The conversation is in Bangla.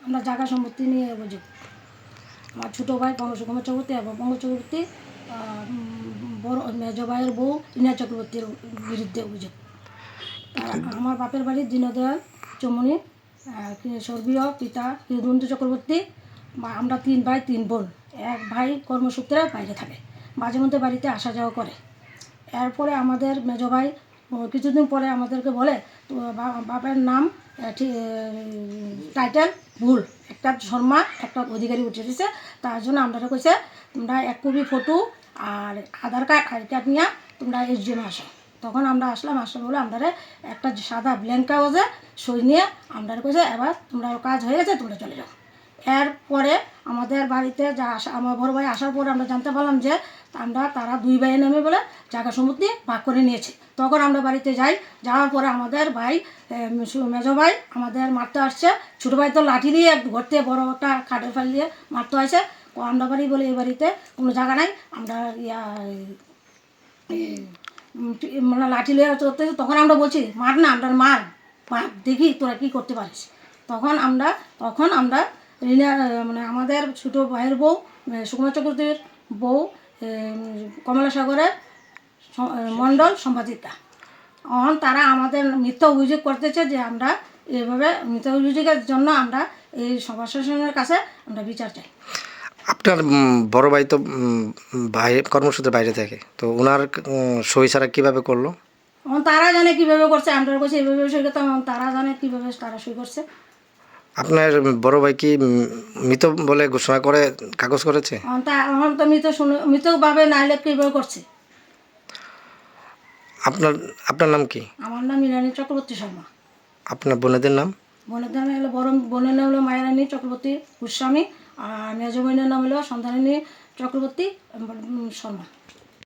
আমরা জায়গা সম্পত্তি নিয়ে অভিযোগ। আমার ছোটো ভাই পঙ্কজ কুমার চক্রবর্তী এবং পঙ্কজ চক্রবর্তী বড় মেজ ভাইয়ের বউ ইনা চক্রবর্তীর বিরুদ্ধে অভিযোগ। আমার বাপের বাড়ি দীনদয়াল চৌমনি, স্বর্গীয় পিতা কৃষ্ণবন্ধু চক্রবর্তী। আমরা 3 ভাই 3 বোন। এক ভাই কর্মসূত্রে বাইরে থাকে, মাঝে মধ্যে বাড়িতে আসা যাওয়া করে। এরপরে আমাদের মেজ ভাই কিছুদিন পরে আমাদেরকে বলে বাপের নাম টাইটেল ভুল, একটা শর্মা একটা অধিকারী উঠে দিছে, তার জন্য আমরা কইছে তোমরা 1 কপি ফটো আর আধার কার্ড নিয়ে তোমরা SDM আসো। তখন আমরা আসলাম বলে আমরা একটা সাদা ব্ল্যাঙ্ক কাগজে সই নিয়ে আমরা কইছে এবার তোমরা কাজ হয়ে গেছে, তোমরা চলে যাও। এরপরে আমাদের বাড়িতে আমার বড় ভাই আসার পরে আমরা জানতে পারলাম যে তারা 2 ভাইয়ের নামে বলে জায়গা সম্পত্তি ভাগ করে নিয়েছে। তখন আমরা বাড়িতে যাওয়ার পরে আমাদের ভাই মেজ ভাই আমাদের মারতে আসছে। ছোটো ভাই তো লাঠি দিয়ে ঘর থেকে বড় একটা খাটের ফাল দিয়ে মারতে আসছে। আমরা বাড়ি বলে এই বাড়িতে কোনো জায়গা নাই, আমরা মানে লাঠি লিয়ে চলতে। তখন আমরা বলছি মার না, আমরা মার দেখি তোরা কী করতে পারিস। তখন আমরা মানে আমাদের ছোটো ভাইয়ের বউ সুকুমার চক্রবর্তীর বউ কমলা সাগরের মণ্ডল সম্পাদিতা, তারা আমাদের মিথ্যা অভিযোগ করতেছে যে আমরা এইভাবে মিথ্যা অভিযোগের জন্য আমরা এই সভা শাসনের কাছে আমরা বিচার চাই। আপনার বড় ভাই তো কর্মসূত্রে বাইরে থাকে, তো ওনার সই ছাড়া কীভাবে করলো? তারা জানে কীভাবে করছে, আমরা করছি এইভাবে সই করতে, তারা জানে কীভাবে তারা সই করছে। আপনার বড় ভাই কি মৃত বলে ঘোষণা করে কাগজ করেছে? এখন তো মৃতভাবে নাইলে কীভাবে করছে। আপনার নাম কি? আমার নাম ইরানী চক্রবর্তী শর্মা। আপনার বোনেদের নাম? বোনেদের নাম হলো বড় বোনের নাম হলো মায়ারানী চক্রবর্তী গোস্বামী, আর মেজ বোনের নাম হলো সন্ধানী চক্রবর্তী শর্মা।